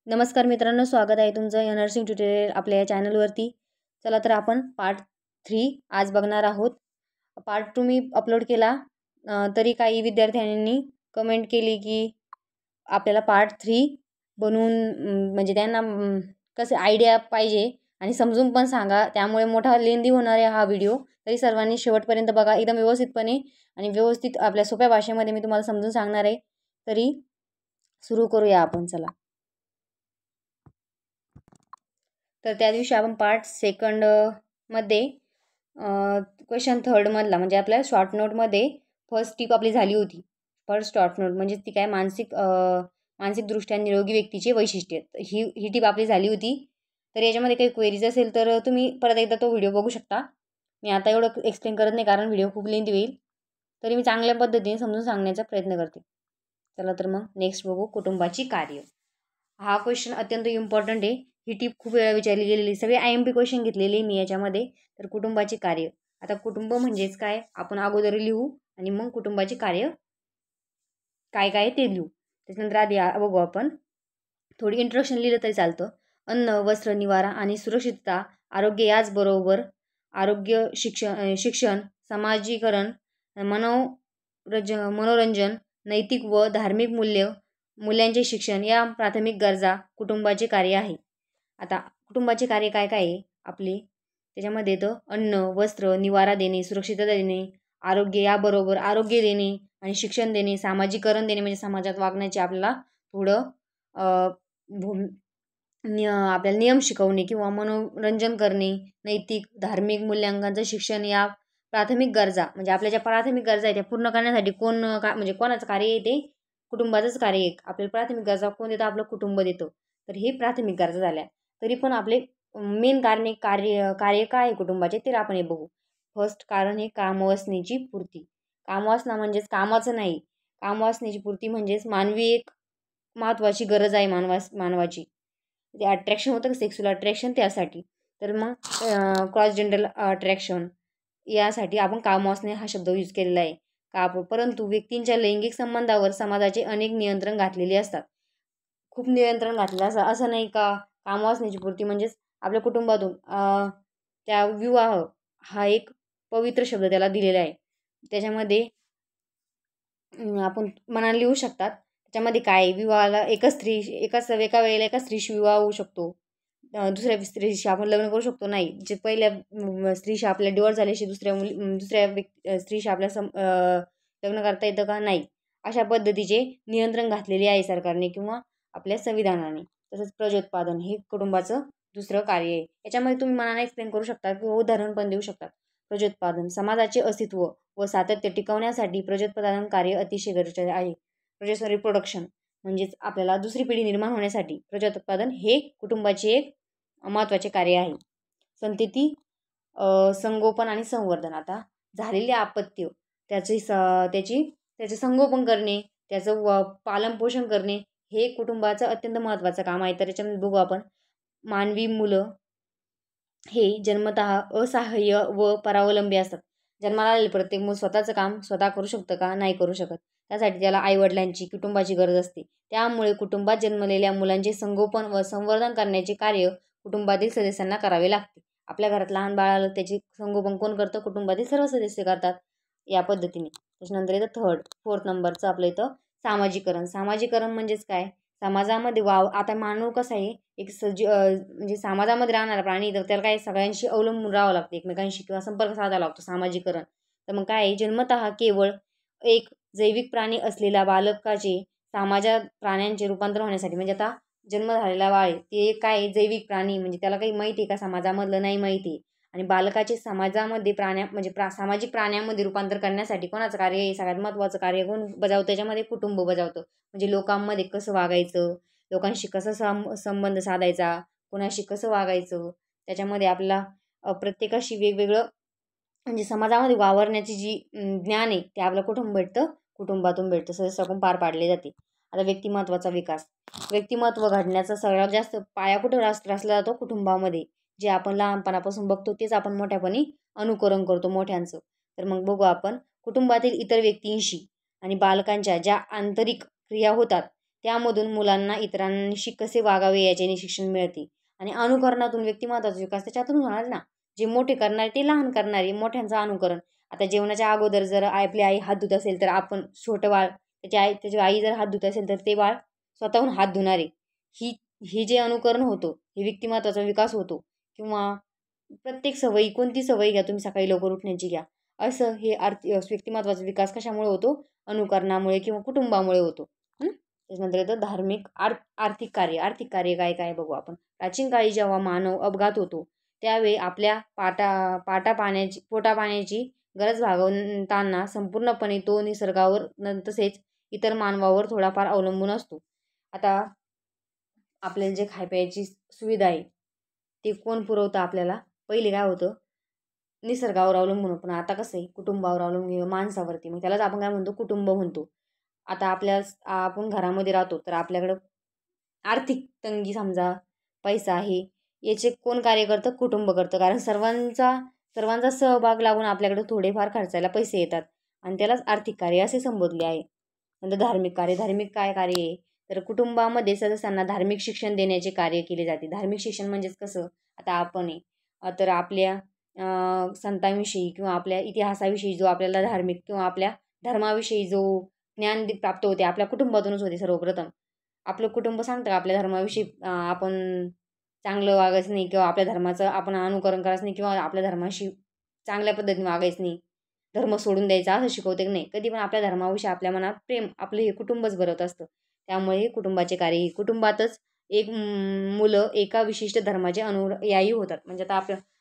नमस्कार मित्रांनो, स्वागत आहे तुमचं नर्सिंग ट्युटोरियल आपल्या या चॅनलवरती. चला तर आपण पार्ट 3 आज बघणार आहोत. पार्ट 2 मी अपलोड केला, तरी काही विद्यार्थ्यांनी कमेंट केली की आपल्याला पार्ट 3 बनवून म्हणजे त्यांना कसे आयडिया पाहिजे आणि समजून पण सांगा, त्यामुळे मोठा लेंदी होणार आहे हा व्हिडिओ. तरी सर्वांनी शेवटपर्यंत बघा, एकदम व्यवस्थितपणे आणि व्यवस्थित आपल्या सोप्या भाषेमध्ये मी तुम्हाला समजून सांगणार आहे. तरी सुरू करूया आपण. चला तर त्या दिवशी आपण पार्ट सेकंड मध्ये क्वेश्चन थर्ड मधला म्हणजे आपल्या शॉर्ट नोटमध्ये फर्स्ट टिप आपली झाली होती. फर्स्ट शॉर्ट नोट म्हणजे ती काय मानसिकदृष्ट्या निरोगी व्यक्तीचे वैशिष्ट्य, ही टिप आपली झाली होती. तर याच्यामध्ये काही क्वेरीज असेल तर तुम्ही परत एकदा तो व्हिडिओ बघू शकता. मी आता एवढं एक्सप्लेन करत नाही कारण व्हिडिओ खूप लेंदी होईल. तरी मी चांगल्या पद्धतीने समजून सांगण्याचा प्रयत्न करते. चला तर मग नेक्स्ट बघू, कुटुंबाची कार्य. हा क्वेश्चन अत्यंत इम्पॉर्टंट आहे. ही टिप खूप वेळा विचारली गेलेली, सगळे IMP क्वेश्चन घेतलेले मी याच्यामध्ये. तर कुटुंबाची कार्य, आता कुटुंब म्हणजेच काय आपण अगोदर लिहू आणि मग कुटुंबाची कार्य काय काय ते लिहू. त्याच्यानंतर आधी बघू आपण थोडी इंट्रोडक्शन लिहिलं तरी चालतं. अन्न, वस्त्र, निवारा आणि सुरक्षितता, आरोग्य, याचबरोबर आरोग्य, शिक्षण, सामाजिकरण, मनोरंजन, नैतिक व धार्मिक मूल्यांचे शिक्षण या प्राथमिक गरजा कुटुंबाचे कार्य आहे. आता कुटुंबाचे कार्य काय काय आहे आपले, त्याच्यामध्ये येतं अन्न, वस्त्र, निवारा देणे, सुरक्षितता देणे, आरोग्य, याबरोबर आरोग्य देणे आणि शिक्षण देणे, सामाजिकरण देणे म्हणजे समाजात वागण्याचे आपल्याला थोडं आपल्याला नियम शिकवणे किंवा मनोरंजन करणे, नैतिक धार्मिक मूल्यांकनाचं शिक्षण या प्राथमिक गरजा म्हणजे आपल्या ज्या प्राथमिक गरजा आहेत त्या पूर्ण करण्यासाठी म्हणजे कोणाचं कार्य आहे ते कुटुंबाचंच कार्य आहे. आपल्या प्राथमिक गरजा कोण देतं, आपलं कुटुंब देतं. तर हे प्राथमिक गरजा झाल्या. तरी पण आपले मेन कार्य काय आहे कुटुंबाचे ते आपण हे बघू. फर्स्ट कारण हे कामवासनेची पूर्ती. कामवासना म्हणजेच कामाचं नाही, कामवासनेची पूर्ती म्हणजेच मानवी एक महत्त्वाची गरज आहे मानवाची. ते अट्रॅक्शन होतं का, सेक्सुअल अट्रॅक्शन, त्यासाठी. तर मग क्रॉस जेंडर अट्रॅक्शन यासाठी आपण कामवासने हा शब्द यूज केलेला आहे. परंतु व्यक्तींच्या लैंगिक संबंधावर समाजाचे अनेक नियंत्रण घातलेले असतात. खूप नियंत्रण घातलेलं असं नाही का कामवासनेची पूर्ती म्हणजेच आपल्या कुटुंबातून त्या विवाह हा एक पवित्र शब्द त्याला दिलेला आहे. त्याच्यामध्ये आपण मनाला लिहू शकतात. त्याच्यामध्ये काय विवाहाला एका वेळेला एका स्त्रीशी विवाह होऊ शकतो, दुसऱ्या स्त्रीशी आपण लग्न करू शकतो नाही. जे पहिल्या स्त्रीशी आपल्या डिवोर्स झाल्याशी दुसऱ्या स्त्रीशी आपल्या लग्न करता येतं का, नाही. अशा पद्धतीचे नियंत्रण घातलेले आहे सरकारने किंवा आपल्या संविधानाने. तसंच प्रजोत्पादन हे कुटुंबाचं दुसरं कार्य आहे. याच्यामध्ये तुम्ही मनाने एक्सप्लेन करू शकता किंवा उदाहरण पण देऊ शकता. प्रजोत्पादन समाजाचे अस्तित्व व सातत्य टिकवण्यासाठी प्रजोत्पादन कार्य अतिशय गरजेचे आहे. रिप्रोडक्शन म्हणजेच आपल्याला दुसरी पिढी निर्माण होण्यासाठी प्रजोत्पादन हे कुटुंबाचे एक महत्त्वाचे कार्य आहे. संतती, संगोपन आणि संवर्धन. आता झालेले अपत्य त्याचे संगोपन करणे, त्याचं पालनपोषण करणे हे कुटुंबाचं अत्यंत महत्त्वाचं काम आहे. तर याच्यामध्ये बघू आपण मानवी मुलं हे जन्मतः असहाय्य व परावलंबी असतात. जन्माला आलेले प्रत्येक मूल स्वतःचं काम स्वतः करू शकतं का, नाही करू शकत. त्यासाठी त्याला आईवडिलांची कुटुंबाची गरज असते. त्यामुळे कुटुंबात जन्मलेल्या मुलांचे संगोपन व संवर्धन करण्याचे कार्य कुटुंबातील सदस्यांना करावे लागते. आपल्या घरात लहान बाळाला त्याचे संगोपन कोण करतं, कुटुंबातील सर्व सदस्य करतात या पद्धतीने. त्याच्यानंतर येतं फोर्थ नंबरचं आपलं इथं सामाजिकरण. सामाजिकरण म्हणजेच काय, समाजामध्ये आता मानव कसा आहे एक म्हणजे समाजामध्ये राहणारा प्राणी, तर त्याला काय सगळ्यांशी अवलंबून राहावं लागतं, एकमेकांशी किंवा संपर्क साधावा लागतो. सामाजिकरण तर मग काय, जन्मतः केवळ एक जैविक प्राणी असलेल्या बालकाचे समाजात प्राण्यांचे रूपांतर होण्यासाठी, म्हणजे आता जन्म झालेला बाळ आहे ते काय जैविक प्राणी म्हणजे त्याला काही माहिती आहे का समाजामधलं, नाही माहिती. आणि बालकाचे समाजामध्ये म्हणजे सामाजिक प्राण्यांमध्ये रूपांतर करण्यासाठी कोणाचं कार्य आहे, सगळ्यात महत्त्वाचं कार्य कोण बजावतं, त्याच्यामध्ये कुटुंब बजावतं. म्हणजे लोकांमध्ये कसं वागायचं, लोकांशी कसं संबंध साधायचा, कोणाशी कसं वागायचं, त्याच्यामध्ये आपला प्रत्येकाशी वेगवेगळं म्हणजे समाजामध्ये वावरण्याची जी ज्ञान आहे ते आपलं कुटुंबातून भेटतं, सदस्याकडून पार पाडले जाते. आता व्यक्तिमत्वाचा विकास. व्यक्तिमत्व घडण्याचा सगळ्यात जास्त पाया कुठं रचला जातो, कुटुंबामध्ये. जे आपण लहानपणापासून बघतो तेच आपण मोठ्यापणी अनुकरण करतो मोठ्यांचं. तर मग बघू आपण कुटुंबातील इतर व्यक्तींशी आणि बालकांच्या ज्या आंतरिक क्रिया होतात त्यामधून मुलांना इतरांशी कसे वागावे याच्याने शिक्षण मिळते. आणि अनुकरणातून व्यक्तिमत्वाचा विकास त्याच्यातून होणार ना. जे मोठे करणारे ते लहान करणारे, मोठ्यांचं अनुकरण. आता जेवणाच्या अगोदर जर आपली आई हात धुत असेल तर आपण छोटं बाळ त्याची आई जर हात धुत असेल तर ते बाळ स्वतःहून हात धुणारे. ही हे जे अनुकरण होतं हे व्यक्तिमत्वाचा विकास होतो. किंवा प्रत्येक सवयी, कोणती सवयी घ्या तुम्ही, सकाळी लवकर उठण्याची घ्या, असं हे व्यक्तिमत्वाचा विकास कशामुळे होतो? अनुकरणामुळे किंवा कुटुंबामुळे होतो. त्याच्यानंतर येतं धार्मिक आर्थिक कार्य. आर्थिक कार्य काय काय बघू आपण. प्राचीन काळी जेव्हा मानव अपघात होतो त्यावेळी आपल्या पोटा पाण्याची गरज भागवताना संपूर्णपणे तो निसर्गावर तसेच इतर मानवावर थोडाफार अवलंबून असतो. आता आपल्याला जे खायप्यायची सुविधा आहे ते कोण पुरवतं आपल्याला? पहिले काय होतं? निसर्गावर अवलंबून होतं. पण आता कसं आहे? कुटुंबावर अवलंबून, माणसावरती. मग त्यालाच आपण काय म्हणतो? कुटुंब म्हणतो. आता आपण घरामध्ये राहतो तर आपल्याकडं आर्थिक तंगी, समजा पैसा आहे, याचे कोण कार्य करतं? कुटुंब करतं. कारण सर्वांचा सहभाग लागून आपल्याकडे थोडेफार खर्चायला पैसे येतात आणि त्यालाच आर्थिक कार्य असे संबोधले आहे. नंतर धार्मिक कार्य. धार्मिक काय कार्य आहे? तर कुटुंबामध्ये सदस्यांना धार्मिक शिक्षण देण्याचे कार्य केले जाते. धार्मिक शिक्षण म्हणजेच कसं? आता आपण तर आपल्या संतांविषयी किंवा आपल्या इतिहासाविषयी जो आपल्याला धार्मिक किंवा आपल्या धर्माविषयी जो ज्ञान प्राप्त होते आपल्या कुटुंबातूनच होते. सर्वप्रथम आपलं कुटुंब सांगतं का आपल्या धर्माविषयी आपण चांगलं वागायचं नाही किंवा आपल्या धर्माचं आपण अनुकरण करायचं नाही किंवा आपल्या धर्माशी चांगल्या पद्धतीने वागायचं नाही, धर्म सोडून द्यायचा, असं शिकवते की नाही? कधी पण आपल्या धर्माविषयी आपल्या मनात प्रेम आपलं हे कुटुंबच भरत असतं. त्यामुळे कुटुंबाचे कार्य, कुटुंबातच एक मुलं एका विशिष्ट धर्माचे अनुयायी होतात. म्हणजे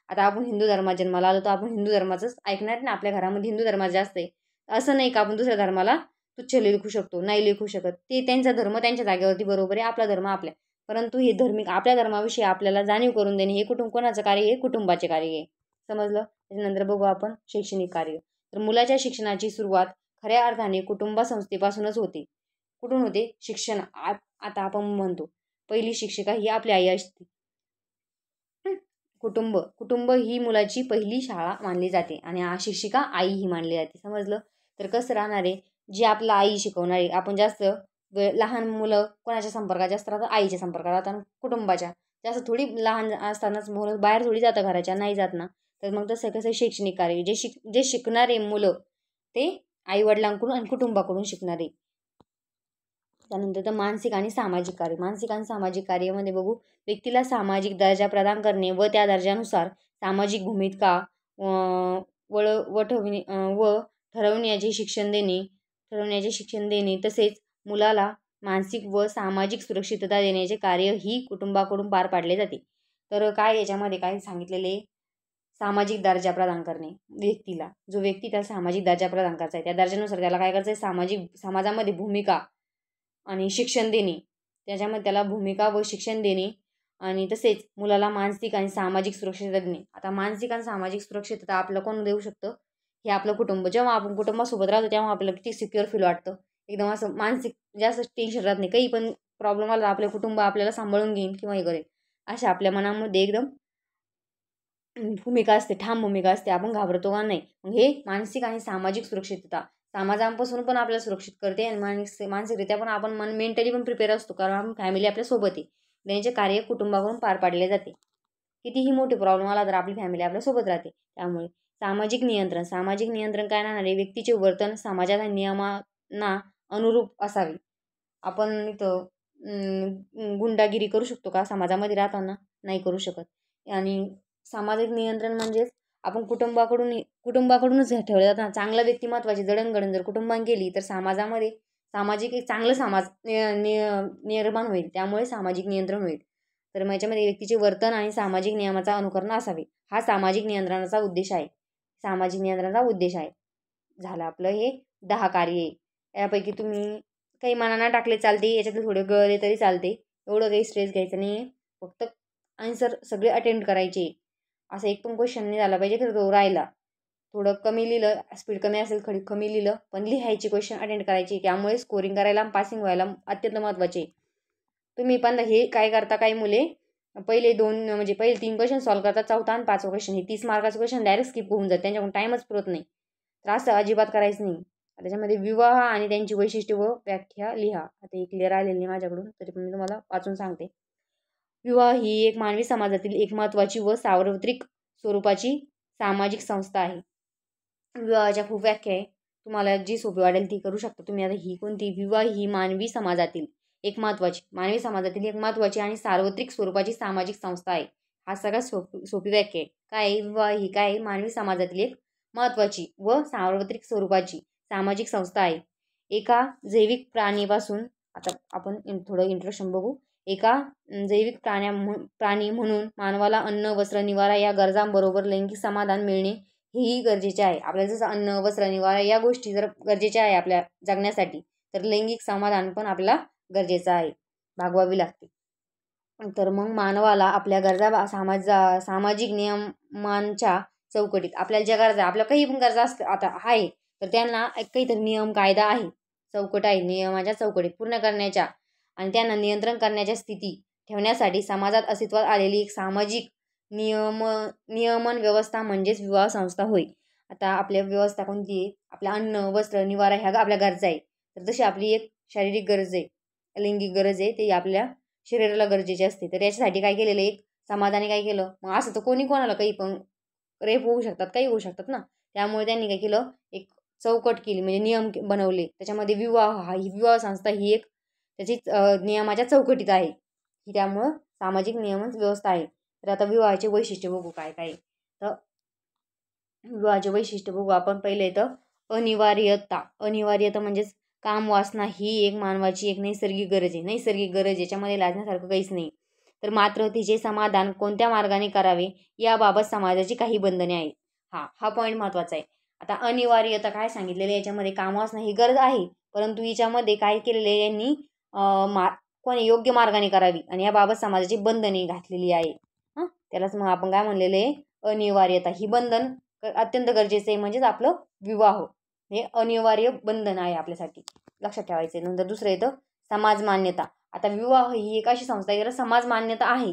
आता आपण हिंदू धर्मात जन्माला आलो तर आपण हिंदू धर्माचंच ऐकणार ना. आपल्या घरामध्ये हिंदू धर्मात जास्त आहे. असं नाही का आपण दुसऱ्या धर्माला तुच्छ लेखू शकतो? नाही लेखू शकत. ते त्यांचा धर्म त्यांच्या जागेवरती बरोबर आहे, आपला धर्म आपल्या. परंतु हे धार्मिक आपल्या धर्माविषयी आपल्याला जाणीव करून देणे हे कोणाचं कार्य? हे कुटुंबाचे कार्य आहे. समजलं? त्याच्यानंतर बघू आपण शैक्षणिक कार्य. तर मुलाच्या शिक्षणाची सुरुवात खऱ्या अर्थाने संस्थेपासूनच होते. कुठून होते? शिक्षण. आता आपण म्हणतो पहिली शिक्षिका ही आपली आई असते. कुटुंब ही मुलाची पहिली शाळा मानली जाते आणि शिक्षिका आई ही मानली जाते. समजलं? तर कसं राहणार आहे? जी आपला आई शिकवणार आहे. आपण जास्त लहान मुलं कोणाच्या संपर्कात जास्त राहतात? आईच्या संपर्कात राहतात. कुटुंबाच्या जास्त थोडी लहान असतानाच मुलं बाहेर थोडी जातं, घराच्या नाही जात ना. तर मग तसं कसं शैक्षणिक कार्य जे शिकणारे मुलं ते आईवडिलांकडून आणि कुटुंबाकडून शिकणारे. त्यानंतर तर मानसिक आणि सामाजिक कार्य. मानसिक आणि सामाजिक कार्यामध्ये बघू, व्यक्तीला सामाजिक दर्जा प्रदान करणे व त्या दर्जानुसार सामाजिक भूमिका व ठरवण्याचे शिक्षण देणे तसेच मुलाला मानसिक व सामाजिक सुरक्षितता देण्याचे कार्य ही कुटुंबाकडून पार पाडले जाते. तर काय याच्यामध्ये काय सांगितलेले? सामाजिक दर्जा प्रदान करणे व्यक्तीला. जो व्यक्ती त्याला सामाजिक दर्जा प्रदान करायचा आहे त्या दर्जानुसार त्याला काय करायचं आहे? समाजामध्ये भूमिका आणि शिक्षण देणे. त्याच्यामध्ये त्याला भूमिका व शिक्षण देणे आणि तसेच मुलाला मानसिक आणि सामाजिक सुरक्षितता देणे. आता मानसिक आणि सामाजिक सुरक्षितता आपलं कोण देऊ शकतं? हे आपलं कुटुंब. जेव्हा आपण कुटुंबासोबत राहतो तेव्हा आपल्याला किती सिक्युअर फील वाटतं. एकदम असं मानसिक जास्त टेन्शन राहत नाही. काही पण प्रॉब्लेम आला आपलं कुटुंब आपल्याला सांभाळून घेईल किंवा हे करेल, अशा आपल्या मनामध्ये एकदम भूमिका असते, ठाम भूमिका असते. आपण घाबरतो का नाही? मग हे मानसिक आणि सामाजिक सुरक्षितता समाजापासून पण आपल्याला सुरक्षित करते आणि मानसिकरित्या पण आपण मेंटली पण प्रिपेअर असतो, कारण आपण फॅमिली आपल्या सोबत आहे. त्यांचे कार्य कुटुंबाकडून पार पाडले जाते. कितीही मोठे प्रॉब्लेम आला तर आपली फॅमिली आपल्यासोबत राहते. त्यामुळे सामाजिक नियंत्रण काय राहणार आहे? व्यक्तीचे वर्तन समाजाच्या नियमांना अनुरूप असावे. आपण इथं गुंडागिरी करू शकतो का समाजामध्ये राहताना? नाही करू शकत. आणि सामाजिक नियंत्रण म्हणजेच आपण कुटुंबाकडूनच ठेवले जातात. चांगल्या व्यक्तिमत्वाची जडणघडण जर कुटुंबाने केली तर समाजामध्ये सामाजिक एक चांगलं समाज निर्माण होईल. त्यामुळे सामाजिक नियंत्रण होईल. तर मग याच्यामध्ये व्यक्तीचे वर्तन आणि सामाजिक नियमाचा अनुकरण असावे. हा सामाजिक नियंत्रणाचा उद्देश आहे. झालं आपलं हे 10 कार्य आहे. यापैकी तुम्ही काही मनानं टाकले चालते, याच्यातले थोडे गळले तरी चालते. एवढं काही स्ट्रेस घ्यायचं नाही. फक्त आन्सर सगळे अटेम्प्ट करायचे. असं एक पण क्वेश्चन नाही झाला पाहिजे की तो राहिला. थोडं कमी लिहिलं, स्पीड कमी असेल कमी लिहिलं, पण लिहायची, क्वेश्चन अटेंड करायची. त्यामुळे स्कोरिंग करायला पासिंग व्हायला अत्यंत महत्त्वाचे. तुम्ही पण हे काय करता, काही मुले पहिले 3 क्वेश्चन सॉल्व्ह करतात, चौथा आणि 5वा क्वेश्चन हे 30 मार्काचं क्वेश्चन डायरेक्ट स्किप होऊन जातं, त्यांच्याकडून टाईमच पुरत नाही. तर असं अजिबात करायचं नाही. त्याच्यामध्ये विवाह आणि त्यांची वैशिष्ट्ये व व्याख्या लिहा. आता एक क्लिअर आलेली नाही माझ्याकडून, तरी पण मी तुम्हाला वाचून सांगते. विवाह ही एक मानवी समाजातील एक महत्त्वाची व सार्वत्रिक स्वरूपाची सामाजिक संस्था आहे. विवाहाच्या खूप व्याख्या आहे, तुम्हाला जी सोपी वाटेल ती करू शकता तुम्ही. आता ही कोणती? विवाह ही मानवी समाजातील एक महत्त्वाची आणि सार्वत्रिक स्वरूपाची सामाजिक संस्था आहे. हा सगळ्यात सोपी व्याख्या आहे. काय आहे? विवाह ही काय आहे? मानवी समाजातील एक महत्त्वाची व सार्वत्रिक स्वरूपाची सामाजिक संस्था आहे. एका जैविक प्राणीपासून, आता आपण थोडं इंट्रोडक्शन बघू. एका जैविक प्राणी म्हणून मानवाला अन्न, वस्त्र, निवारा या गरजांबरोबर लैंगिक समाधान मिळणे हेही गरजेचे आहे. आपल्याला जसं अन्न, वस्त्र, निवारा या गोष्टी जर गरजेच्या आहे आपल्या जगण्यासाठी, तर लैंगिक समाधान पण आपल्याला गरजेचं आहे, भागवावी लागते. तर मग मानवाला आपल्या गरजा सामाजिक नियमांच्या चौकटीत, आपल्याला ज्या गरजा, आपल्या काही पण गरजा असतात आता आहे, तर त्यांना काहीतरी नियम कायदा आहे, चौकट आहे, नियमाच्या चौकटीत पूर्ण करण्याच्या आणि त्यांना नियंत्रण करण्याच्या स्थिती ठेवण्यासाठी समाजात अस्तित्वात आलेली एक सामाजिक नियमन व्यवस्था म्हणजेच विवाह संस्था होय. आता आपल्या व्यवस्था कोणती आहे? आपल्या अन्न, वस्त्र, निवारा ह्या आपल्या गरजा आहे. तर जशी आपली एक शारीरिक गरज आहे, लैंगिक गरज आहे, ते आपल्या शरीराला गरजेचे असते. तर याच्यासाठी काय केलेलं आहे? एक समाजाने काय केलं? मग असं तर कोणी कोणाला काही पण रेप होऊ शकतात, काही होऊ शकतात ना. त्यामुळे त्यांनी काय केलं? एक चौकट केली, म्हणजे नियम बनवले. त्याच्यामध्ये ही विवाह संस्था ही एक त्याची नियमाच्या चौकटीत आहे. ही त्यामुळं सामाजिक नियमन व्यवस्था आहे. तर आता विवाहाचे वैशिष्ट्य बघू काय काय. तर विवाहाचे वैशिष्ट्य बघू आपण. पहिले तर अनिवार्यता म्हणजेच काम वासना ही एक मानवाची एक नैसर्गिक गरज आहे. नैसर्गिक गरज, याच्यामध्ये लाजण्यासारखं काहीच नाही. तर मात्र तिचे समाधान कोणत्या मार्गाने करावे याबाबत समाजाची काही बंधने आहेत. हा पॉईंट महत्त्वाचा आहे. आता अनिवार्यता काय सांगितलेलं, याच्यामध्ये काम वासना ही गरज आहे, परंतु याच्यामध्ये काय केलेलं आहे यांनी, कोणी योग्य मार्गाने करावी आणि याबाबत समाजाची बंधने घातलेली आहे. त्यालाच मग आपण काय म्हणलेलं आहे? अनिवार्यता. ही बंधन अत्यंत गरजेचं आहे, म्हणजेच आपलं विवाह हे अनिवार्य बंधन आहे आपल्यासाठी, लक्षात ठेवायचं आहे. नंतर दुसरं येतं समाज मान्यता. आता विवाह ही एक अशी संस्था आहे ज्याला समाज मान्यता आहे.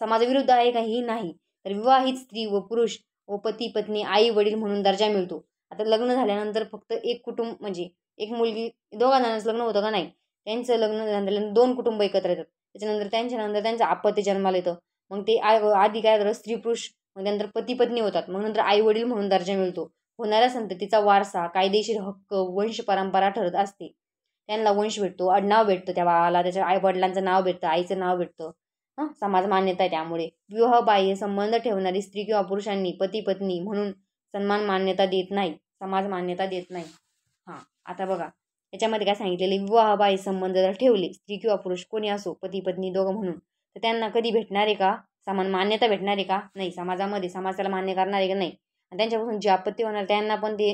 समाजाविरुद्ध आहे का? ही नाही. तर विवाहित स्त्री व पुरुष व पती पत्नी, आई वडील म्हणून दर्जा मिळतो. आता लग्न झाल्यानंतर फक्त एक कुटुंब, म्हणजे एक मुलगी, दोघा जणांचं लग्न होतं का? नाही. त्यांचं लग्न झाल्यानंतर 2 कुटुंब एकत्र येतात. त्याच्यानंतर त्यांचं आपत्ती जन्माला येतं. मग ते आधी काय करतात? स्त्री पुरुष, मग त्यानंतर पती पत्नी होतात. मग नंतर आई वडील म्हणून दर्जा मिळतो. होणाऱ्या संततीचा वारसा, कायदेशीर हक्क, वंश परंपरा ठरत असते. त्यांना वंश भेटतो, आडनाव भेटतं त्या बाळाला, त्याच्या आई वडिलांचं नाव भेटतं, आईचं नाव भेटतं. समाज मान्यता आहे. त्यामुळे विवाहबाह्य संबंध ठेवणारी स्त्री किंवा पुरुषांनी पती पत्नी म्हणून सन्मान मान्यता देत नाही, समाज मान्यता देत नाही. आता बघा याच्यामध्ये काय सांगितलेले, विवाहबाह्य संबंध जर ठेवले, स्त्री किंवा पुरुष कोणी असो, पती पत्नी दोघं म्हणून, तर त्यांना कधी भेटणार आहे का? समान मान्यता भेटणार आहे का? नाही. समाजामध्ये समाज त्याला मान्य करणार आहे का? नाही. आणि त्यांच्यापासून जी आपत्ती होणार त्यांना पण ते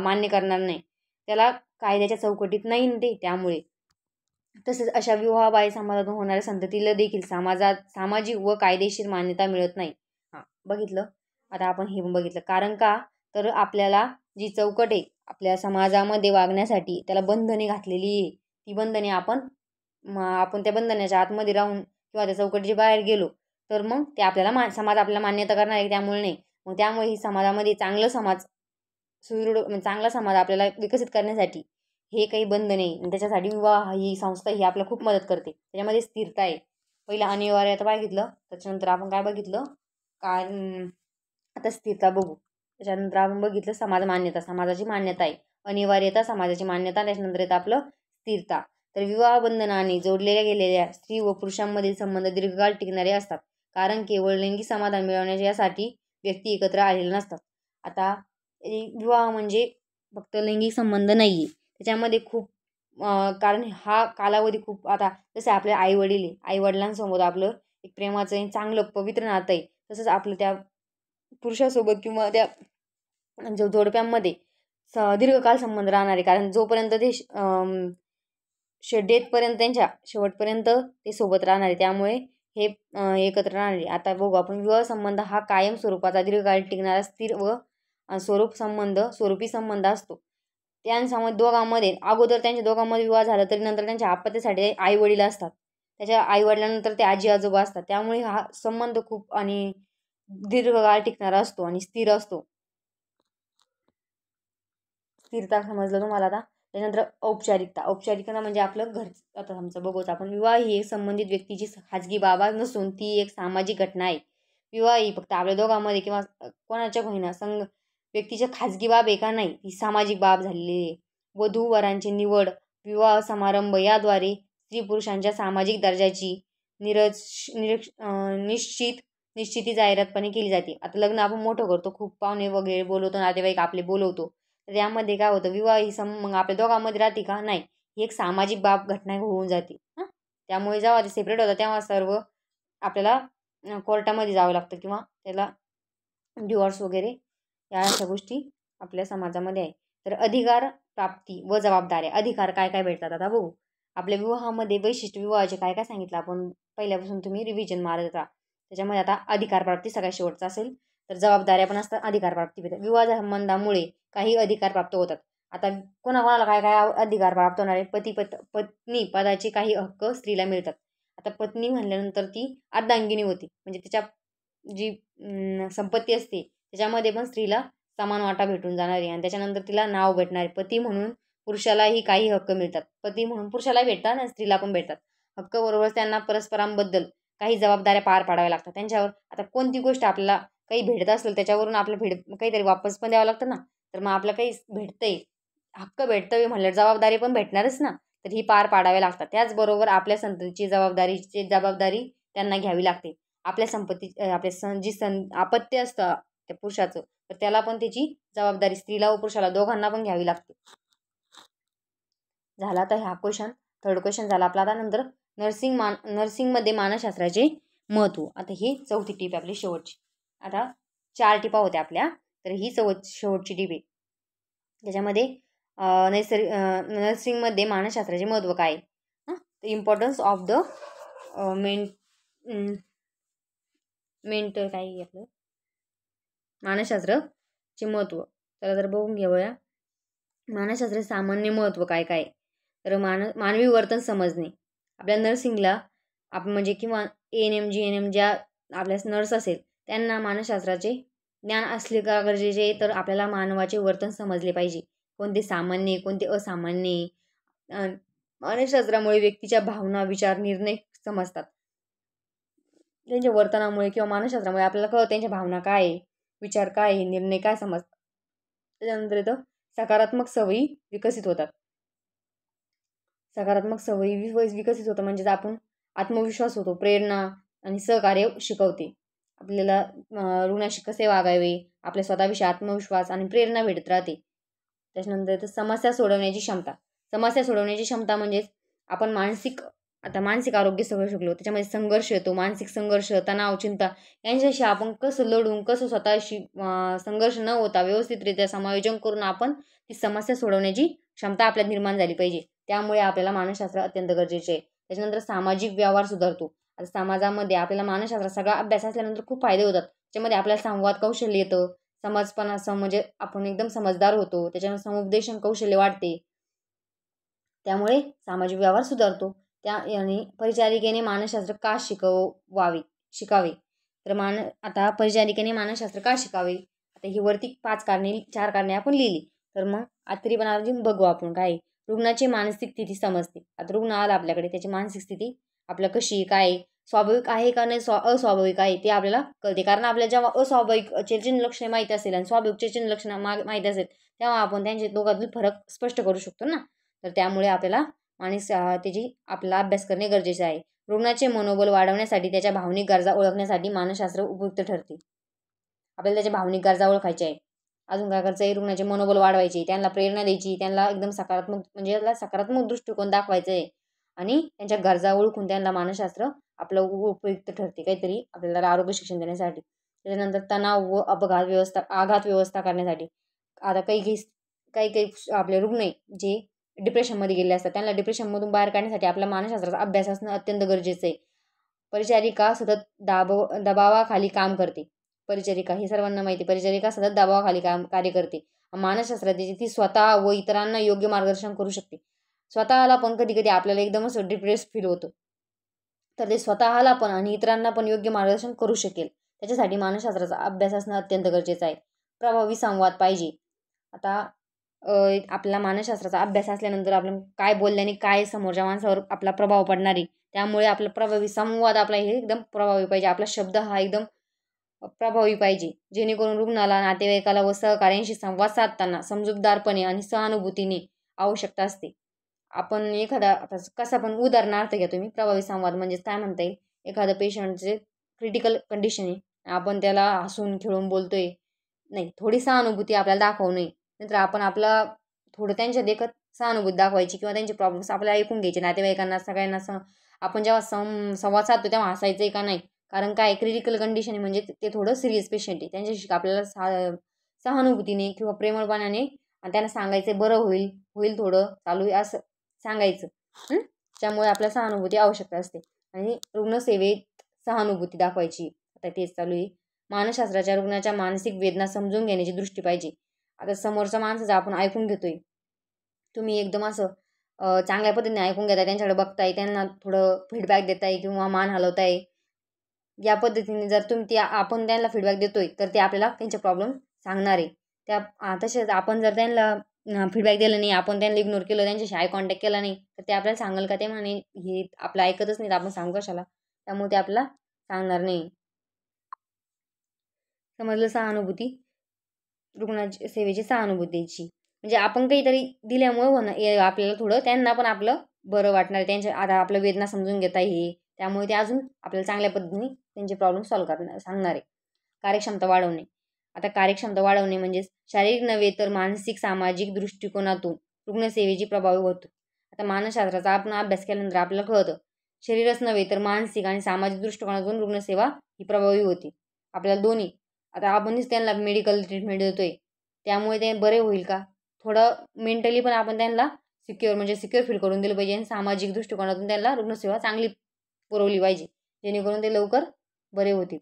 मान्य करणार नाही, त्याला कायद्याच्या चौकटीत नाही ते. त्यामुळे तसेच अशा विवाहबाह्य समाजातून होणाऱ्या संततीला देखील सामाजिक व कायदेशीर मान्यता मिळत नाही. बघितलं. आता आपण हे बघितलं कारण का? तर आपल्याला जी चौकट आहे आपल्या समाजामध्ये वागण्यासाठी, त्याला बंधने घातलेली आहे. ती बंधने आपण त्या बंधनाच्या आतमध्ये राहून किंवा त्या चौकटीच्या बाहेर गेलो तर मग ते आपल्याला समाज आपल्याला मान्यता करणार आहे, त्यामुळे नाही. मग त्यामुळे ही समाजामध्ये चांगला समाज आपल्याला विकसित करण्यासाठी हे काही बंधन नाही. त्याच्यासाठी विवाह ही संस्था ही आपल्याला खूप मदत करते. त्याच्यामध्ये स्थिरता आहे. पहिलं अनिवार्यता बघितलं, त्याच्यानंतर आपण काय बघितलं? आता स्थिरता बघू. त्याच्यानंतर आपण बघितलं समाज मान्यता, समाजाची मान्यता आहे. अनिवार्यता, समाजाची मान्यता. त्याच्यानंतर येतं आपलं स्थिरता. तर विवाह बंधनाने जोडलेल्या गेलेल्या स्त्री व पुरुषांमधील संबंध दीर्घकाळ टिकणारे असतात, कारण केवळ लैंगिक समाधान मिळवण्याच्या यासाठी व्यक्ती एकत्र आलेले नसतात. आता विवाह म्हणजे फक्त लैंगिक संबंध नाही आहे, त्याच्यामध्ये खूप कारण हा कालावधी खूप, आता जसे आपले आई वडील आहे, आई वडिलांसोबत आपलं एक प्रेमाचं चांगलं पवित्र नातं आहे, तसंच आपलं त्या पुरुषासोबत किंवा त्या जोडप्यांमध्ये दीर्घकाळ संबंध राहणार आहे. कारण जोपर्यंत ते डेथपर्यंत, त्यांच्या शेवटपर्यंत ते सोबत राहणार आहे, त्यामुळे हे एकत्र राहणार आहे. आता बघू आपण, विवाह संबंध हा कायम स्वरूपाचा दीर्घकाळ टिकणारा स्थिर व स्वरूपी संबंध असतो. त्यांच्यामध्ये दोघांमध्ये अगोदर त्यांच्या दोघांमध्ये विवाह झाला तरी नंतर त्यांच्या आपत्तीसाठी आई वडील असतात, त्याच्या आई वडिलांनंतर ते आजी आजोबा असतात. त्यामुळे हा संबंध खूप आणि दीर्घकाळ टिकणारा असतो आणि स्थिर असतो. स्थिरता समजलं तुम्हाला आता. त्यानंतर औपचारिकता म्हणजे आपलं घर. आता आमचं बघूच आपण, विवाह ही एक संबंधित व्यक्तीची खाजगी बाब नसून ती एक सामाजिक घटना आहे. विवाह ही फक्त आपल्या दोघांमध्ये किंवा कोणाच्या होईना व्यक्तीच्या खाजगी बाब आहे का नाही, ही सामाजिक बाब झालेली आहे. वधू वरांची निवड, विवाह समारंभ याद्वारे स्त्री पुरुषांच्या सामाजिक दर्जाची निश्चिती जाहिरातपणे केली जाते. आता लग्न आपण मोठं करतो, खूप पाहुणे वगैरे बोलवतो, नातेवाईक आपले बोलवतो, तर यामध्ये काय होतं, विवाह ही मग आपल्या दोघांमध्ये राहते का नाही, ही एक सामाजिक बाब घटना होऊन जाते. त्यामुळे जेव्हा ते सेपरेट होतं तेव्हा सर्व आपल्याला कोर्टामध्ये जावं लागतं किंवा त्याला डिवॉर्स वगैरे या अशा गोष्टी आपल्या समाजामध्ये आहे. तर अधिकार प्राप्ती व जबाबदाऱ्या. अधिकार काय काय भेटतात आता बघू. आपल्या विवाहामध्ये वैशिष्ट्य विवाहाचे काय काय सांगितलं आपण पहिल्यापासून, तुम्ही रिव्हिजन मारत राहा. त्याच्यामध्ये आता अधिकार प्राप्ती सगळ्यात शेवटचा असेल. तर जबाबदाऱ्या पण असतात, अधिकार प्राप्ती भेटतात. विवाह संबंधामुळे काही अधिकार प्राप्त होतात. आता कोणाकोणाला काय काय अधिकार प्राप्त होणार आहे. पत्नी पदाचे काही हक्क स्त्रीला मिळतात. आता पत्नी म्हणल्यानंतर ती अर्धांगिनी होती, म्हणजे तिच्या जी संपत्ती असते त्याच्यामध्ये पण स्त्रीला समान वाटा भेटून जाणार आहे. आणि त्याच्यानंतर तिला नाव भेटणार आहे. पती म्हणून पुरुषालाही काही हक्क मिळतात. पती म्हणून पुरुषालाही भेटतात आणि स्त्रीला पण भेटतात हक्क. बरोबर त्यांना परस्परांबद्दल काही जबाबदाऱ्या पार पाडाव्या लागतात. त्यांच्यावर आता कोणती गोष्ट आपल्याला काही भेटत असेल त्याच्यावरून आपल्याला काहीतरी वापस पण द्यावं लागतं ना. तर मग आपलं काही भेटतंय, हक्क भेटतंय म्हणल्यावर जबाबदारी पण भेटणारच ना. तर ही पार पाडाव्या लागतात. त्याचबरोबर आपल्या संततीची जबाबदारी त्यांना घ्यावी लागते. आपल्या संपत्ती अपत्य असतं त्या पुरुषाचं, तर त्याला पण त्याची जबाबदारी स्त्रीला व पुरुषाला दोघांना पण घ्यावी लागते. झाला तर हा क्वेश्चन. थर्ड क्वेश्चन झाला आपला. आता नंतर नर्सिंगमध्ये मानसशास्त्राचे महत्त्व. आता ही चौथी टीप आपली शेवटची. आता 4 टिपा होत्या आपल्या, तर ही शेवटची टीप आहे. त्याच्यामध्ये नर्सिंगमध्ये मानसशास्त्राचे महत्त्व काय आहे. इम्पॉर्टन्स ऑफ द मेंटल काय आहे आपलं मानसशास्त्राचे महत्त्व. तर बघून घेऊया मानसशास्त्राचे सामान्य महत्त्व काय काय. तर मानवी वर्तन समजणे. आपल्या नर्सिंगला आपण म्हणजे किंवा ANM GNM ज्या आपल्या नर्स असेल त्यांना मानसशास्त्राचे ज्ञान असले का गरजेचे आहे. तर आपल्याला मानवाचे वर्तन समजले पाहिजे, कोणते सामान्य कोणते असामान्य. मानसशास्त्रामुळे व्यक्तीच्या भावना विचार निर्णय समजतात. त्यांच्या वर्तनामुळे किंवा मानसशास्त्रामुळे आपल्याला कळतं त्यांच्या भावना काय आहे, विचार काय आहे, निर्णय काय समजतात. त्याच्यानंतर इथं सकारात्मक सवयी विकसित होतात. सकारात्मक सवयी विकसित होतं म्हणजे आपण आत्मविश्वास होतो, प्रेरणा आणि सहकार्य शिकवते. आपल्याला रुग्णाशी कसे वागावे, आपल्या स्वतःविषयी आत्मविश्वास आणि प्रेरणा भेटत राहते. त्याच्यानंतर इथं समस्या सोडवण्याची क्षमता म्हणजेच आपण मानसिक आरोग्य सगळं शिकलो. त्याच्यामध्ये संघर्ष येतो, मानसिक संघर्ष, तणाव, चिंता यांच्याशी आपण कसं लढून कसं स्वतःशी संघर्ष न होता व्यवस्थितरित्या समायोजन करून आपण ती समस्या सोडवण्याची क्षमता आपल्यात निर्माण झाली पाहिजे. त्यामुळे आपल्याला मानसशास्त्र अत्यंत गरजेचे आहे. त्याच्यानंतर सामाजिक व्यवहार सुधारतो. आता समाजामध्ये आपल्याला मानसशास्त्र सगळा अभ्यास असल्यानंतर खूप फायदे होतात. त्याच्यामध्ये आपल्याला संवाद कौशल्य येतं, म्हणजे आपण एकदम समजदार होतो. त्याच्यानंतर समुपदेशन कौशल्य वाढते. त्यामुळे सामाजिक व्यवहार सुधारतो. आणि परिचारिकेने मानसशास्त्र का शिकावे. तर आता परिचारिकेने मानसशास्त्र का शिकावे. आता ही वरती 4 कारणे आपण लिहिली. तर मग आतरी पण अजून बघू आपण काय. रुग्णाची मानसिक स्थिती समजते. आता रुग्ण आला आपल्याकडे, त्याची मानसिक स्थिती आपल्या कशी काय, स्वाभाविक आहे का नाही, अस्वाभाविक आहे ते आपल्याला कळते. कारण आपल्याला जेव्हा अस्वाभाविक चिन्ह लक्षणे माहिती असेल आणि स्वाभाविक चिन्ह लक्षणं माहिती असेल तेव्हा आपण त्यांचे दोघांतील फरक स्पष्ट करू शकतो ना. तर त्यामुळे आपल्याला त्याची आपला अभ्यास करणे गरजेचे आहे. रुग्णाचे मनोबल वाढवण्यासाठी त्याच्या भावनिक गरजा ओळखण्यासाठी मानसशास्त्र उपयुक्त ठरते. आपल्याला त्याच्या भावनिक गरजा ओळखायच्या आहे. अजून काय करायचं आहे, रुग्णाचे मनोबल वाढवायचे, त्यांना प्रेरणा द्यायची, त्यांना एकदम सकारात्मक दृष्टिकोन दाखवायचा आहे आणि त्यांच्या गरजा ओळखून त्यांना मानसशास्त्र आपलं उपयुक्त ठरते काहीतरी आपल्याला आरोग्य शिक्षण देण्यासाठी. त्याच्यानंतर तणाव व आघात व्यवस्था करण्यासाठी. आता काही आपले रुग्ण जे डिप्रेशनमध्ये गेले असतात, त्यांना डिप्रेशनमधून बाहेर काढण्यासाठी आपल्या मानसशास्त्राचा अभ्यास असणं अत्यंत गरजेचं आहे. परिचारिका सतत दबावाखाली काम करते. परिचारिका हे सर्वांना माहिती, परिचारिका सतत दबावाखाली कार्य करते. मानसशास्त्राची ती स्वतः व इतरांना योग्य मार्गदर्शन करू शकते. स्वतःला पण कधी कधी आपल्याला एकदमच डिप्रेस फील होतं, तर ते स्वतःला पण आणि इतरांना पण योग्य मार्गदर्शन करू शकेल. त्याच्यासाठी मानसशास्त्राचा अभ्यास असणं अत्यंत गरजेचं आहे. प्रभावी संवाद पाहिजे. आता आपला मानसशास्त्राचा अभ्यास असल्यानंतर आपण काय बोलल्याने काय समोरच्या माणसावर आपला प्रभाव पडणार आहे. त्यामुळे आपला प्रभावी संवाद आपला हे एकदम प्रभावी पाहिजे. आपला शब्द हा एकदम प्रभावी पाहिजे. जेणेकरून रुग्णाला, नातेवाईकाला व सहकाऱ्यांशी संवाद साधताना समजूतदारपणे आणि सहानुभूतीने आवश्यकता असते. आपण एखादा आता कसा पण उदाहरणार्थ घ्या तुम्ही. प्रभावी संवाद म्हणजेच काय म्हणता येईल, एखादं पेशंटचे क्रिटिकल कंडिशन आहे, आपण त्याला हसून खेळून बोलतोय, नाही, थोडी सहानुभूती आपल्याला दाखवू नये. नंतर आपण आपला थोडं त्यांच्या देखत सहानुभूती दाखवायची किंवा त्यांचे प्रॉब्लेम्स आपल्याला ऐकून घ्यायचे. नातेवाईकांना सगळ्यांना आपण जेव्हा संवाद साधतो तेव्हा हसायचं आहे का नाही. कारण काय, क्रिटिकल कंडिशन आहे म्हणजे ते थोडं सिरियस पेशंट आहे. त्यांच्याशी आपल्याला सहानुभूतीने किंवा प्रेमळपणाने आणि त्यांना सांगायचं बरं होईल होईल थोडं चालू आहे असं सांगायचं. त्यामुळे आपल्याला सहानुभूती आवश्यकता असते. आणि रुग्णसेवेत सहानुभूती दाखवायची. आता तेच चालू आहे. मानसशास्त्राच्या रुग्णाच्या मानसिक वेदना समजून घेण्याची दृष्टी पाहिजे. आता समोरच्या माणसाचं आपण ऐकून घेतोय, तुम्ही एकदम असं चांगल्या पद्धतीने ऐकून घेताय, त्यांच्याकडे बघताय, त्यांना थोडं फीडबॅक देताय किंवा मान हलवताय. या पद्धतीने जर आपण त्यांना फीडबॅक देतोय तर ते आपल्याला त्यांचे प्रॉब्लेम सांगणार आहे. तसेच आपण जर त्यांना फीडबॅक दिला नाही, आपण त्यांना इग्नोर केलं, त्यांच्याशी आय कॉन्टॅक्ट केला नाही, तर ते आपल्याला सांगाल का, ते म्हणे हे आपलं ऐकतच नाही, आपण सांगू कशाला. त्यामुळे ते आपल्याला सांगणार नाही. समजलं. सहानुभूती, रुग्णाची सेवेची सहानुभूती द्यायची म्हणजे आपण काहीतरी दिल्यामुळे आपल्याला थोडं त्यांना पण आपलं बरं वाटणार. त्यांच्या आता आपलं वेदना समजून घेता हे, त्यामुळे ते अजून आपल्याला चांगल्या पद्धतीने त्यांचे प्रॉब्लेम सॉल्व्ह करणार सांगणार आहे. कार्यक्षमता वाढवणे. आता कार्यक्षमता वाढवणे म्हणजे शारीरिक नव्हे तर मानसिक सामाजिक दृष्टिकोनातून रुग्णसेवेची प्रभावी होतो. आता मानसशास्त्राचा आपण अभ्यास केल्यानंतर आपल्याला कळतं, शरीरच नव्हे तर मानसिक आणि सामाजिक दृष्टिकोनातून रुग्णसेवा ही प्रभावी होते. आपल्याला दोन्ही, आता आपणच त्यांना मेडिकल ट्रीटमेंट देतोय त्यामुळे ते बरे होईल का, थोडं मेंटली पण आपण त्यांना सिक्युअर फील करून दिलं पाहिजे. आणि सामाजिक दृष्टिकोनातून त्यांना रुग्णसेवा चांगली पुरवली पाहिजे, जेणेकरून ते लवकर बरे होतील.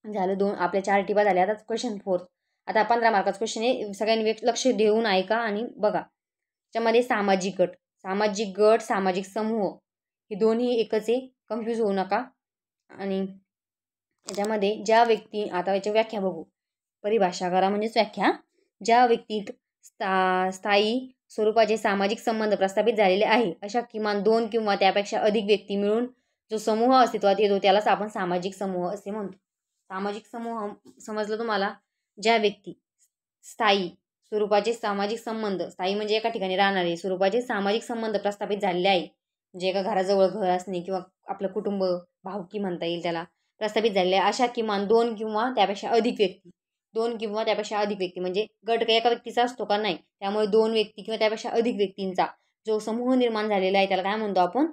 झालं आपल्या 4 टिपा झाल्या. आता क्वेश्चन 4. आता 15 मार्काचा क्वेश्चन आहे, सगळ्यांनी लक्ष देऊन ऐका आणि बघा. त्याच्यामध्ये सामाजिक गट, सामाजिक समूह हे दोन्ही एकच आहे, कन्फ्यूज होऊ नका. आणि याच्यामध्ये ज्या व्यक्ती, आता याची व्याख्या बघू. परिभाषा करा म्हणजेच व्याख्या. ज्या व्यक्तीत स्थायी स्वरूपाचे सामाजिक संबंध प्रस्थापित झालेले आहे, अशा किमान 2 किंवा त्यापेक्षा अधिक व्यक्ती मिळून जो समूह अस्तित्वात येतो त्यालाच आपण सामाजिक समूह असे म्हणतो. सामाजिक समूह समजलं तुम्हाला. ज्या व्यक्ती स्थायी स्वरूपाचे सामाजिक संबंध, स्थायी म्हणजे एका ठिकाणी राहणारे, स्वरूपाचे सामाजिक संबंध प्रस्थापित झालेले आहे, म्हणजे एका घराजवळ घर असणे किंवा आपलं कुटुंब, भावकी म्हणता येईल त्याला, प्रस्थापित झालेले आहे. अशा किमान 2 किंवा त्यापेक्षा अधिक व्यक्ती. 2 किंवा त्यापेक्षा अधिक व्यक्ती म्हणजे गट एका व्यक्तीचा असतो का, नाही. त्यामुळे 2 व्यक्ती किंवा त्यापेक्षा अधिक व्यक्तींचा जो समूह निर्माण झालेला आहे त्याला काय म्हणतो आपण,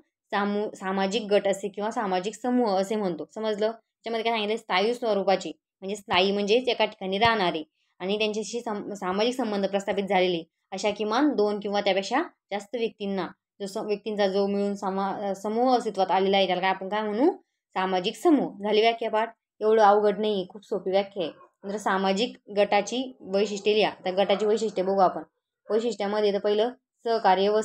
सामाजिक गट असे किंवा सामाजिक समूह असे म्हणतो. समजलं. त्याच्यामध्ये काय सांगितलं, स्थायी स्वरूपाचे म्हणजे स्थायी म्हणजेच एका ठिकाणी राहणारे आणि त्यांच्याशी सामाजिक संबंध प्रस्थापित झालेले अशा किमान 2 किंवा त्यापेक्षा जास्त व्यक्तींना व्यक्तींचा जो मिळून समूह अस्तित्वात आलेला आहे त्याला आपण काय म्हणू, सामाजिक समूह. झाली व्याख्या पाठ. एवढं अवघड नाही, खूप सोपी व्याख्या आहे. नंतर सामाजिक गटाची वैशिष्ट्ये लिहा. त्या गटाची वैशिष्ट्ये बघू आपण. वैशिष्ट्यामध्ये तर पहिलं सहकार्य व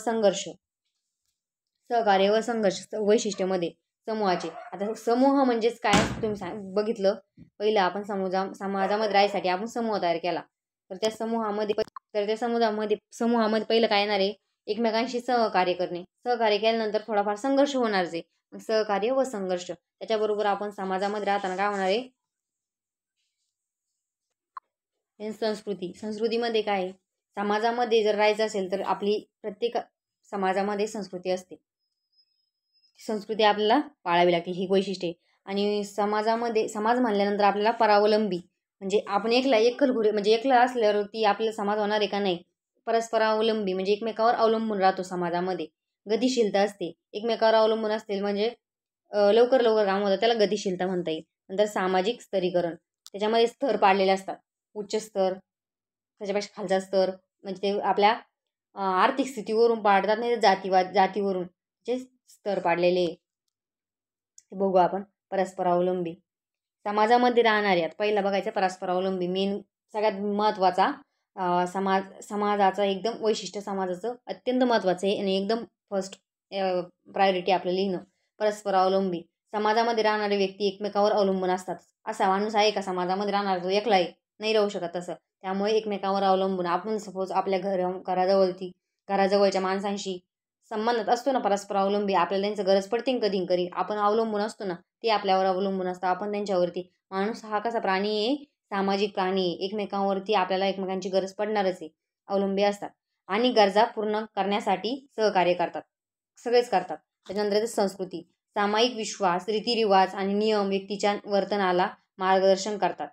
संघर्ष वैशिष्ट्यामध्ये समूहाचे. आता समूह म्हणजेच काय तुम्ही बघितलं. पहिलं आपण समाजामध्ये राहायसाठी आपण समूह तयार केला, तर त्या समूहामध्ये पहिलं काय येणार आहे, एकमेकांशी सहकार्य करणे. सहकार्य केल्यानंतर थोडाफार संघर्ष होणारच आहे. सहकार्य व संघर्ष. त्याच्याबरोबर आपण समाजामध्ये राहताना काय होणार आहे, संस्कृतीमध्ये काय, समाजामध्ये जर राहायचं असेल तर आपली प्रत्येक समाजामध्ये संस्कृती असते. संस्कृती आपल्याला पाळावी लागते, ही वैशिष्ट्ये. आणि समाज म्हणल्यानंतर आपल्याला परावलंबी म्हणजे आपण एकला असल्यावरती आपल्याला समाज होणार आहे का, नाही. परस्परावलंबी म्हणजे एकमेकावर अवलंबून राहतो. समाजामध्ये गतिशीलता असते, एकमेकावर अवलंबून असतील म्हणजे लवकर काम होतं, त्याला गतिशीलता म्हणता येईल. नंतर सामाजिक स्तरीकरण. त्याच्यामध्ये स्तर पाडलेले असतात. उच्च स्तर, त्याच्यापेक्षा खालचा स्तर, म्हणजे ते आपल्या आर्थिक स्थितीवरून पाडतात, नाही तर जातीवरून जे स्तर पाडलेले ते बघू आपण. परस्परावलंबी समाजामध्ये राहणारे. पहिला बघायचं परस्परावलंबी, मेन सगळ्यात महत्त्वाचा. समाजाचं एकदम वैशिष्ट्य, समाजाचं अत्यंत महत्त्वाचं आहे आणि एकदम फर्स्ट प्रायोरिटी आपलं लिहिणं. परस्परावलंबी. समाजामध्ये राहणारे व्यक्ती एकमेकावर अवलंबून असतात. असा माणूस आहे का समाजामध्ये राहणार तो एकला आहे, नाही राहू शकत तसं. त्यामुळे एकमेकांवर अवलंबून आपण सपोज आपल्या घराजवळच्या माणसांशी संबंधात असतो ना, परस्पर अवलंबी, आपल्याला त्यांचं गरज पडते ना कधी कधी, आपण अवलंबून असतो ना, ते आपल्यावर अवलंबून असतं, आपण त्यांच्यावरती. माणूस हा कसा प्राणी आहे, सामाजिक प्राणी आहे. एकमेकांवरती आपल्याला एकमेकांची गरज पडणारच आहे, अवलंबी असतात. आणि गरजा पूर्ण करण्यासाठी सहकार्य करतात, सगळेच करतात. त्याच्यानंतर संस्कृती, सामायिक विश्वास, रीतिरिवाज आणि नियम व्यक्तीच्या वर्तनाला मार्गदर्शन करतात.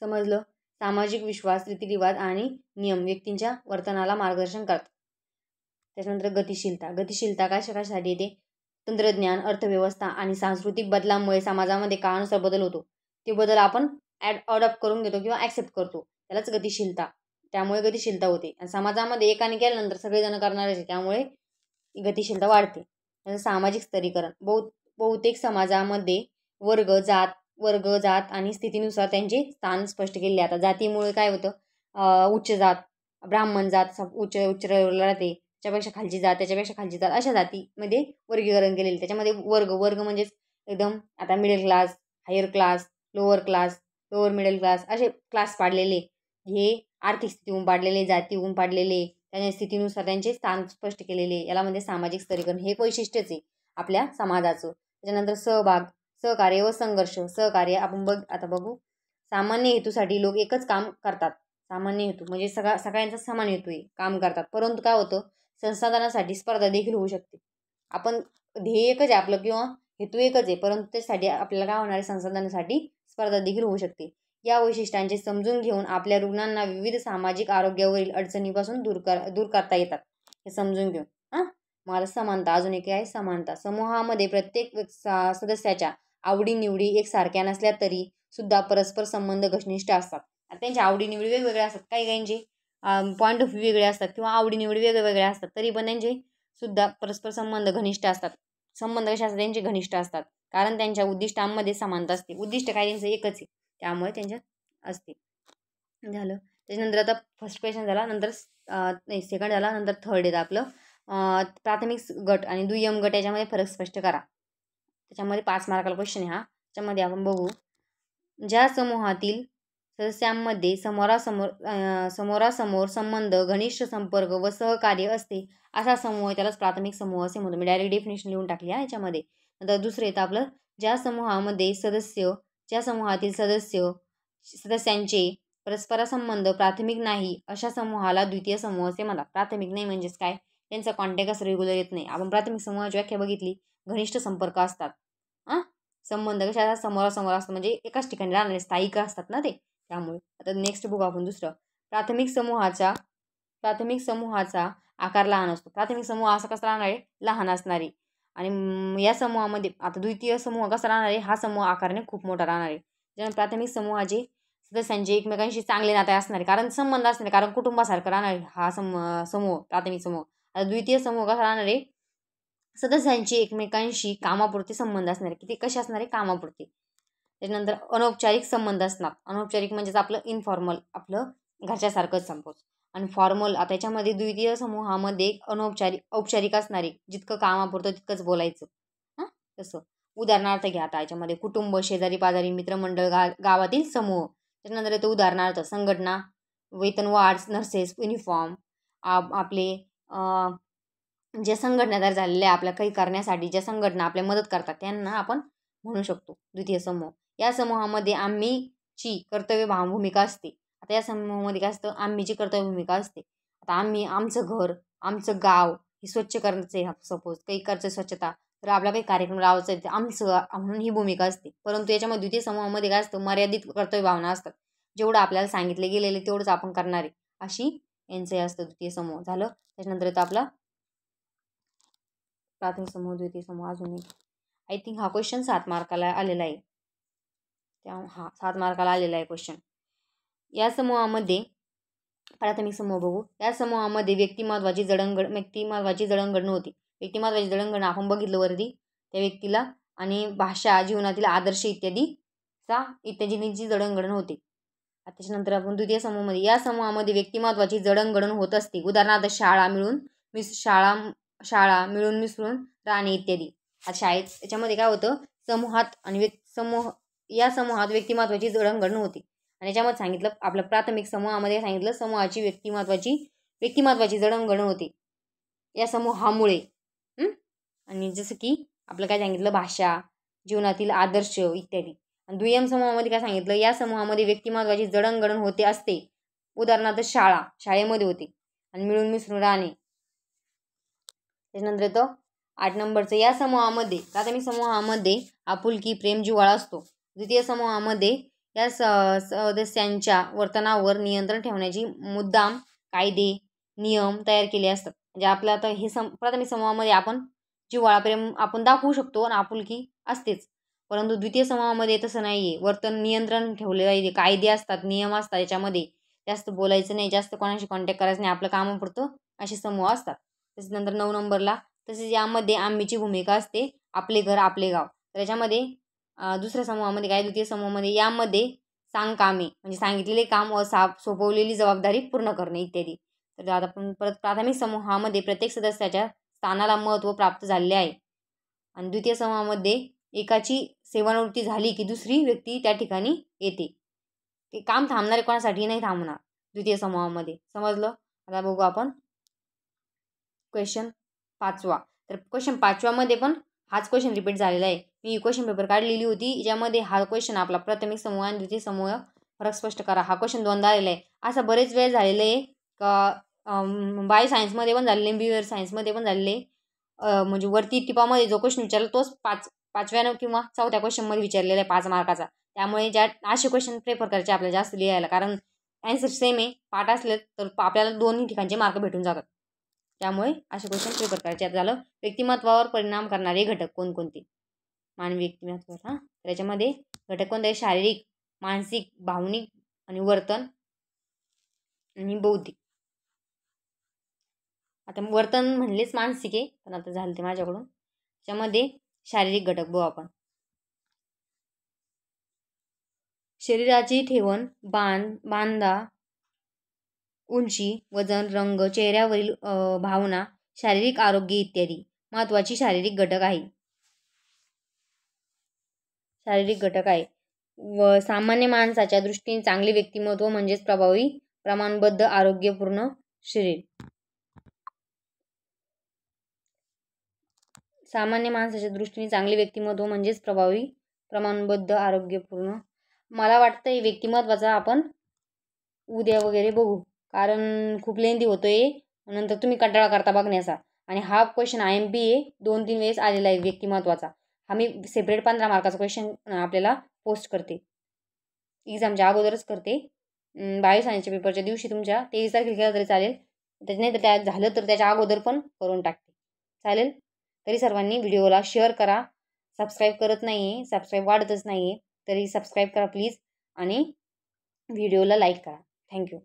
समजलं? सामाजिक विश्वास, रीतिरिवाज आणि नियम व्यक्तींच्या वर्तनाला मार्गदर्शन करतात. त्याच्यानंतर गतिशीलता कशासाठी येते? तंत्रज्ञान, अर्थव्यवस्था आणि सांस्कृतिक बदलामुळे समाजामध्ये काळानुसार बदल होतो. ते बदल आपण अडॉप्ट करून घेतो किंवा ॲक्सेप्ट करतो, त्यालाच गतिशीलता. त्यामुळे गतिशीलता होते. आणि समाजामध्ये एकाने केल्यानंतर सगळेजण करणारच आहे, त्यामुळे गतिशीलता वाढते. त्याचं सामाजिक स्तरीकरण, बहुतेक समाजामध्ये वर्ग जात आणि स्थितीनुसार त्यांचे स्थान स्पष्ट केले. आता जातीमुळे काय होतं, उच्च जात, ब्राह्मण जात उच्च राहते, त्याच्यापेक्षा खालची जात, त्याच्यापेक्षा खालची जात, अशा जातीमध्ये वर्गीकरण केलेले. त्याच्यामध्ये वर्ग म्हणजेच एकदम आता middle class, higher class, lower middle class, असे क्लास पाडलेले. हे आर्थिक स्थितीहून पाडलेले, जातीहून पाडलेले, त्याच्या स्थितीनुसार त्यांचे स्थान स्पष्ट केलेले, याला म्हणजे सामाजिक स्तरीकरण. हे वैशिष्ट्यच आहे आपल्या समाजाचं. त्याच्यानंतर सहकार्य व संघर्ष. सहकार्य आपण आता बघू. सामान्य हेतूसाठी लोक एकच काम करतात. सामान्य हेतू म्हणजे सगळ्यांचा समान हेतू आहे, काम करतात. परंतु काय होतं, संसाधनासाठी स्पर्धा देखील होऊ शकते. आपण ध्येय एकच आहे आपलं किंवा हेतू एकच आहे, परंतु त्यासाठी आपल्याला काय होणार आहे, संसाधनासाठी स्पर्धा देखील होऊ शकते. या वैशिष्ट्यांचे समजून घेऊन आपल्या रुग्णांना विविध सामाजिक आरोग्यावरील अडचणीपासून दूर करता येतात, हे समजून घेऊन. मला समानता, अजून एक आहे समानता. समूहामध्ये प्रत्येक सदस्याच्या आवडीनिवडी एकसारख्या नसल्या तरी सुद्धा परस्पर संबंध घनिष्ठ असतात. त्यांच्या आवडीनिवडी वेगवेगळ्या असतात, काही काहींचे पॉईंट ऑफ व्ह्यू वेगळे असतात किंवा आवडीनिवडी वेगवेगळ्या असतात, तरी पण त्यांचे सुद्धा परस्पर संबंध घनिष्ठ असतात. संबंध कसे असतात, त्यांचे घनिष्ठ असतात, कारण त्यांच्या उद्दिष्टांमध्ये समानता असते. उद्दिष्ट काय त्यांचं एकच आहे, त्यामुळे त्यांच्यात असते. झालं. त्याच्यानंतर आता फर्स्ट क्वेश्चन झाला, नंतर सेकंड झाला, नंतर थर्ड येतं आपलं प्राथमिक गट आणि दुय्यम गट, याच्यामध्ये फरक स्पष्ट करा. त्याच्यामध्ये 5 मार्काला क्वेश्चन आहे हा. त्याच्यामध्ये आपण बघू, ज्या समूहातील सदस्यांमध्ये समोरासमोर संबंध, घनिष्ठ संपर्क व सहकार्य असते, असा समूह त्यालाच प्राथमिक समूह असे म्हणतो. मी डायरेक्ट डेफिनेशन लिहून टाकली आहे याच्यामध्ये. नंतर दुसरं येतं आपलं, ज्या समूहातील सदस्यांचे परस्परसंबंध प्राथमिक नाही, अशा समूहाला द्वितीय समूह असे म्हणतात. प्राथमिक नाही म्हणजेच काय, त्यांचा कॉन्टॅक्ट असं रेग्युलर येत नाही. आपण प्राथमिक समूहाची व्याख्या बघितली, घनिष्ठ संपर्क असतात. संबंध कशा समोरासमोर असतात, म्हणजे एकाच ठिकाणी राहणारे, स्थायिक असतात ना ते, त्यामुळे. आता नेक्स्ट बघू आपण दुसरं. प्राथमिक समूहाचा आकार लहान असतो. प्राथमिक समूह असा कसा राहणार आहे, लहान असणारे. आणि या समूहामध्ये आता द्वितीय समूह कसा राहणार आहे, हा समूह आकाराने खूप मोठा राहणार आहे. ज्यामुळे प्राथमिक समूहाचे सदस्यांचे एकमेकांशी चांगले नाते असणारे, कारण संबंध असणारे, कारण कुटुंबासारखं राहणार आहे हा समूह, प्राथमिक समूह. आता द्वितीय समूह कसा राहणार आहे, सदस्यांची एकमेकांशी कामापुरते संबंध असणारे. किती कसे असणारे, कामापुरते. त्याच्यानंतर अनौपचारिक संबंध असणार. अनौपचारिक म्हणजेच आपलं इनफॉर्मल, आपलं घरच्यासारखंच सपोज. आणि फॉर्मल, आता याच्यामध्ये द्वितीय समूहामध्ये औपचारिक असणारे, जितकं कामापुरतं तितकंच बोलायचं. तसं उदाहरणार्थ घ्या. आता याच्यामध्ये कुटुंब, शेजारी पाजारी, मित्रमंडळ, गावातील समूह. त्याच्यानंतर येतं उदाहरणार्थ संघटना, वेतनवाढ, नर्सेस, युनिफॉर्म. आपले ज्या संघटना तयार झालेल्या आपल्या काही करण्यासाठी, ज्या संघटना आपल्या मदत करतात, त्यांना आपण म्हणू शकतो द्वितीय समूह. या समूहामध्ये आम्हीची कर्तव्य भूमिका असते. आता या समूहामध्ये काय असतं, आम्हीची कर्तव्य भूमिका असते. आता आमचं घर, आमचं गाव हे स्वच्छ करायचं आहे, सपोज काही करायचं स्वच्छता, तर आपला काही कार्यक्रम लावायचा आहे, आमचं म्हणून ही भूमिका असते. परंतु याच्यामध्ये द्वितीय समूहामध्ये काय असतं, मर्यादित कर्तव्य भावना असतात. जेवढं आपल्याला सांगितले गेलेले तेवढंच आपण करणार आहे, अशी यांचं असतं द्वितीय समूह. झालं. त्याच्यानंतर येतं आपला प्राथमिक समूह, द्वितीय समूह. अजून एक आय थिंक हा क्वेश्चन 7 मार्काला आलेला आहे. 7 मार्काला आलेला आहे क्वेश्चन. या समूहामध्ये प्राथमिक समूह बघू. या समूहामध्ये व्यक्तिमत्वाची जडणघडण होती. व्यक्तिमत्वाची जडणघडण आपण बघितलं वरती, त्या व्यक्तीला आणि भाषा, जीवनातील आदर्श इत्यादींची जडणघडण होते. त्याच्यानंतर आपण द्वितीय समूहामध्ये, या समूहामध्ये व्यक्तिमत्वाची जडणघडण होत असते. उदाहरणार्थ शाळा मिळून मिसळून राहणे इत्यादी. शाळेत याच्यामध्ये काय होतं, या समूहात व्यक्तिमत्वाची जडणघडण होते. आणि याच्यामध्ये सांगितलं आपलं प्राथमिक समूहामध्ये सांगितलं समूहाची व्यक्तिमत्वाची जडणघडण होते या समूहामुळे. आणि जसं की आपलं काय सांगितलं भाषा, जीवनातील आदर्श इत्यादी. आणि दुय्यम समूहामध्ये काय सांगितलं या समूहामध्ये व्यक्तिमत्वाची जडणघडण होते असते. उदाहरणार्थ शाळेमध्ये होते आणि मिळून मिसळून राहणे. त्याच्यानंतर येतं 8 नंबरचं या समूहामध्ये प्राथमिक समूहामध्ये आपुलकी प्रेम जिव्हाळा असतो. द्वितीय समूहामध्ये या सदस्यांच्या वर्तनावर नियंत्रण ठेवण्याची मुद्दाम कायदे नियम तयार केले असतात. म्हणजे आपलं आता हे प्राथमिक समूहामध्ये आपण जिव्हाळा प्रेम आपण दाखवू शकतो आणि आपुलकी असतेच. परंतु द्वितीय समूहामध्ये तसं नाही आहे. वर्तन नियंत्रण ठेवले पाहिजे, कायदे असतात, नियम असतात. याच्यामध्ये जास्त बोलायचं नाही, जास्त कोणाशी कॉन्टॅक्ट करायचं नाही, आपलं कामापुरतं असे समूह असतात. त्याच्यानंतर 9 नंबरला तसेच यामध्ये आम्हीची भूमिका असते आपले घर आपले गाव. तर याच्यामध्ये दुसऱ्या समूहामध्ये काय द्वितीय समूहामध्ये यामध्ये कामे म्हणजे सांगितलेले काम व सोपवलेली जबाबदारी पूर्ण करणे इत्यादी. तर आता आपण परत प्राथमिक समूहामध्ये प्रत्येक सदस्याच्या स्थानाला महत्त्व प्राप्त झालेले आहे. आणि द्वितीय समूहामध्ये एकाची सेवानिवृत्ती झाली की दुसरी व्यक्ती त्या ठिकाणी येते. ते काम थांबणारे कोणासाठी नाही थांबणार द्वितीय समूहामध्ये. समजलं? आता बघू आपण क्वेश्चन 5वा. तर क्वेश्चन 5व्यामध्ये पण हाच क्वेश्चन रिपीट झालेला आहे. मी क्वेश्चन पेपर काढलेली होती ज्यामध्ये हा क्वेश्चन आपला प्राथमिक समूह आणि द्वितीय समूह फरक स्पष्ट करा हा क्वेश्चन 2दा आलेला आहे. असं बरेच वेळ झालेलं आहे का बायो सायन्समध्ये पण झालेले, बिहेवियर सायन्समध्ये पण झालेले. म्हणजे वरती टिपामध्ये जो क्वेश्चन विचारला तोच 5व्या किंवा 4थ्या क्वेश्चनमध्ये विचारलेला आहे 5 मार्काचा. त्यामुळे असे क्वेश्चन प्रेफर करायचे आपल्याला जास्त लिहायला, कारण ॲन्सर सेम आहे. पाठ असले तर आपल्याला दोन्ही ठिकाणचे मार्क भेटून जातात. त्यामुळे असे क्वेश्चन प्रेफर करायचे. आता झालं व्यक्तिमत्वावर परिणाम करणारे घटक कोणकोणते. मानवी व्यक्तिमत्वावर त्याच्यामध्ये घटक कोणते? शारीरिक, मानसिक, भावनिक आणि वर्तन आणि बौद्धिक. आता वर्तन म्हणलेच मानसिक आहे, पण आता झालं ते माझ्याकडून. त्याच्यामध्ये शारीरिक घटक बघू आपण. शरीराची ठेवण, बांधा, उंची, वजन, रंग, चेहऱ्यावरील भावना, शारीरिक आरोग्य इत्यादी महत्त्वाची शारीरिक घटक आहे. व सामान्य माणसाच्या दृष्टीने चांगले व्यक्तिमत्व म्हणजेच प्रभावी, प्रमाणबद्ध, आरोग्यपूर्ण शरीर. सामान्य माणसाच्या दृष्टीने चांगले व्यक्तिमत्व म्हणजेच प्रभावी, प्रमाणबद्ध, आरोग्यपूर्ण. मला वाटतं व्यक्तिमत्वाचा आपण उद्या वगैरे बघू, कारण खूप लेंदी होतोय. नंतर तुम्ही कंटाळा करता बघण्याचा. आणि हा क्वेश्चन IMP आहे, 2-3 वेळेस आलेला आहे व्यक्तिमत्वाचा. हा मी सेपरेट 15 मार्काचा क्वेश्चन आपल्याला पोस्ट करते, एक्झामच्या अगोदरच करते. बायो सायन्सच्या पेपरच्या दिवशी तुमच्या 23 तारखेला केला तरी चालेल. नाही तर त्यात झालं तर त्याच्या अगोदर पण करून टाकते, चालेल. तरी सर्वांनी व्हिडिओला शेअर करा. सबस्क्राईब करत नाही आहे, सबस्क्राईब वाढतच नाही आहे, तरी सबस्क्राईब करा प्लीज आणि व्हिडिओला लाईक करा. थँक्यू.